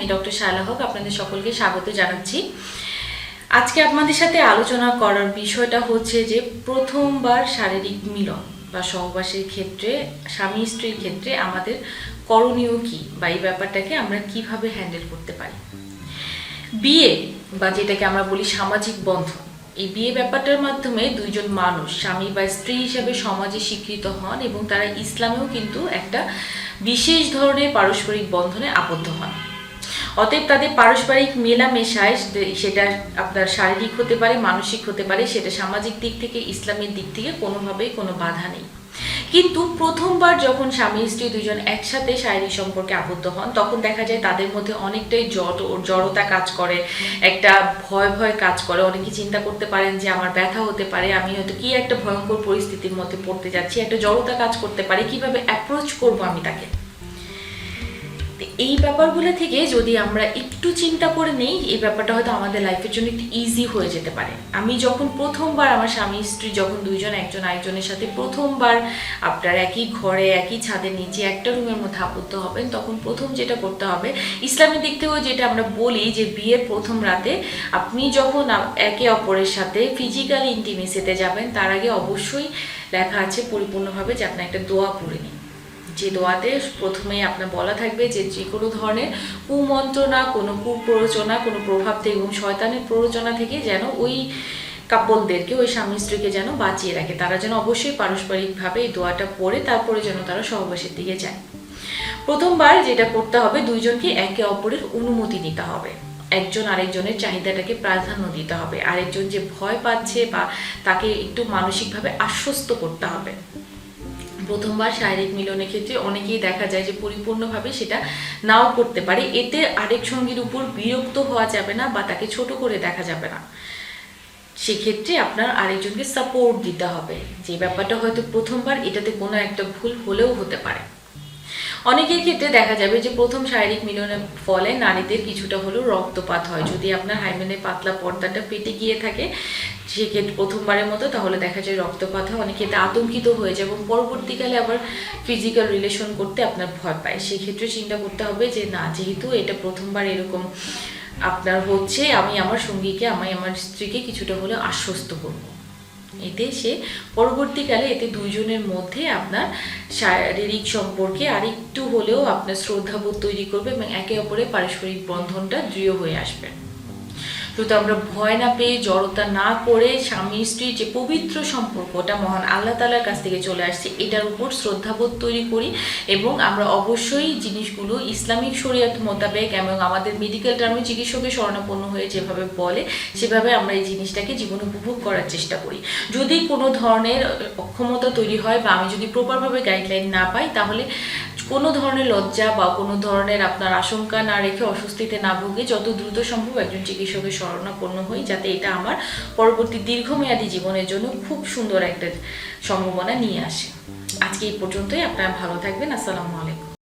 আমি ডক্টর শায়লা হক আপনাদের সকলকে স্বাগত জানাচ্ছি। আজকে আপনাদের সাথে আলোচনা করার বিষয়টা হচ্ছে যে প্রথমবার শারীরিক মিলন বা সহবাসের ক্ষেত্রে স্বামী স্ত্রীর ক্ষেত্রে আমাদের করণীয় কি বা এই ব্যাপারটাকে আমরা কিভাবে হ্যান্ডেল করতে পারি। বিয়ে বা যেটাকে আমরা বলি সামাজিক বন্ধন, এই বিয়ে ব্যাপারটার মাধ্যমে দুইজন মানুষ স্বামী বা স্ত্রী হিসেবে সমাজে স্বীকৃত হন এবং তারা ইসলামেও কিন্তু একটা বিশেষ ধরনের পারস্পরিক বন্ধনে আবদ্ধ হন। অতএব তাদের পারস্পরিক মেলামেশায় সেটা আপনার শারীরিক হতে পারে, মানসিক হতে পারে, সেটা সামাজিক দিক থেকে ইসলামের দিক থেকে কোনোভাবেই কোনো বাধা নেই। কিন্তু প্রথমবার যখন স্বামী স্ত্রী দুজন একসাথে শারীরিক সম্পর্কে আবদ্ধ হন তখন দেখা যায় তাদের মধ্যে অনেকটাই জড়তা কাজ করে, একটা ভয় ভয় কাজ করে। অনেকে চিন্তা করতে পারেন যে আমার ব্যথা হতে পারে, আমি হয়তো কি একটা ভয়ঙ্কর পরিস্থিতির মধ্যে পড়তে যাচ্ছি, একটা জড়তা কাজ করতে পারে, কিভাবে অ্যাপ্রোচ করবো আমি তাকে। এই ব্যাপারগুলো থেকে যদি আমরা একটু চিন্তা করে নেই, এই ব্যাপারটা হয়তো আমাদের লাইফের জন্য একটু ইজি হয়ে যেতে পারে। আমি যখন প্রথমবার আমার স্বামী স্ত্রী যখন দুইজন একজন আরেকজনের সাথে প্রথমবার আপনার একই ঘরে একই ছাদের নিচে একটা রুমের মধ্যে আবদ্ধ হবেন, তখন প্রথম যেটা করতে হবে, ইসলামের দিক থেকেও যেটা আমরা বলি যে বিয়ের প্রথম রাতে আপনি যখন একে অপরের সাথে ফিজিক্যাল ইন্টিমেসিতে যাবেন তার আগে অবশ্যই লেখা আছে পরিপূর্ণভাবে যে আপনি একটা দোয়া পড়ে নিন। যে দোয়াতে প্রথমেই আপনার বলা থাকবে যে যে কোনো ধরনের কুমন্ত্রণা, কোনো কুপ্ররোচনা, কোনো প্রভাব থেকে এবং শয়তানের প্ররোচনা থেকে যেন ওই কাপলদেরকে, ওই স্বামী স্ত্রীকে যেন বাঁচিয়ে রাখে। তারা যেন অবশ্যই পারস্পরিকভাবে এই দোয়াটা পড়ে তারপরে যেন তারা সহবাসের দিকে যায়। প্রথমবার যেটা করতে হবে, দুইজনকে একে অপরের অনুমতি নিতে হবে। একজন আরেকজনের চাহিদাটাকে প্রাধান্য দিতে হবে। আরেকজন যে ভয় পাচ্ছে বা তাকে একটু মানসিকভাবে আশ্বস্ত করতে হবে। প্রথমবার শারীরিক মিলনের ক্ষেত্রে অনেকেই দেখা যায় যে পরিপূর্ণভাবে সেটা নাও করতে পারে। এতে আরেক সঙ্গীর উপর বিরক্ত হওয়া যাবে না বা তাকে ছোট করে দেখা যাবে না। সেক্ষেত্রে আপনার আরেকজনকে সাপোর্ট দিতে হবে। যে ব্যাপারটা হয়তো প্রথমবার, এটাতে কোনো একটা ভুল হলেও হতে পারে। অনেকের ক্ষেত্রে দেখা যাবে যে প্রথম শারীরিক মিলনের ফলে নারীদের কিছুটা হলেও রক্তপাত হয়। যদি আপনার হাইমেনের পাতলা পর্দাটা ফেটে গিয়ে থাকে সেক্ষেত্রে প্রথমবারের মতো, তাহলে দেখা যায় রক্তপাত হয়। অনেকে এতে আতঙ্কিত হয়ে যায় এবং পরবর্তীকালে আবার ফিজিক্যাল রিলেশন করতে আপনার ভয় পায়। সেক্ষেত্রে চিন্তা করতে হবে যে না, যেহেতু এটা প্রথমবার এরকম আপনার হচ্ছে, আমি আমার সঙ্গীকে, আমি আমার স্ত্রীকে কিছুটা হলেও আশ্বস্ত করব। এতে সে পরবর্তীকালে এতে দুইজনের মধ্যে আপনার শারীরিক সম্পর্কে আরেকটু হলেও আপনার শ্রদ্ধাবোধ তৈরি করবে এবং একে অপরের পারস্পরিক বন্ধনটা দৃঢ় হয়ে আসবে। শুধু আমরা ভয় না পেয়ে, জড়তা না করে, স্বামী স্ত্রীর যে পবিত্র সম্পর্ক ওটা মহান আল্লাহ তাআলার কাছ থেকে চলে আসছে, এটার উপর শ্রদ্ধাবোধ তৈরি করি এবং আমরা অবশ্যই জিনিসগুলো ইসলামিক শরিয়ত মোতাবেক এবং আমাদের মেডিকেল টার্মে চিকিৎসকের শরণাপন্ন হয়ে যেভাবে বলে সেভাবে আমরা এই জিনিসটাকে জীবনে উপভোগ করার চেষ্টা করি। যদি কোনো ধরনের অক্ষমতা তৈরি হয় বা আমি যদি প্রপারভাবে গাইডলাইন না পাই, তাহলে কোনো ধরনের লজ্জা বা কোনো ধরনের আপনার আশঙ্কা না রেখে, অস্বস্তিতে না ভুগে যত দ্রুত সম্ভব একজন চিকিৎসকের শরণাপন্ন হই, যাতে এটা আমার পরবর্তী দীর্ঘমেয়াদী জীবনের জন্য খুব সুন্দর একটা সম্ভাবনা নিয়ে আসে। আজকে এই পর্যন্তই। আপনারা ভালো থাকবেন। আসসালামু আলাইকুম।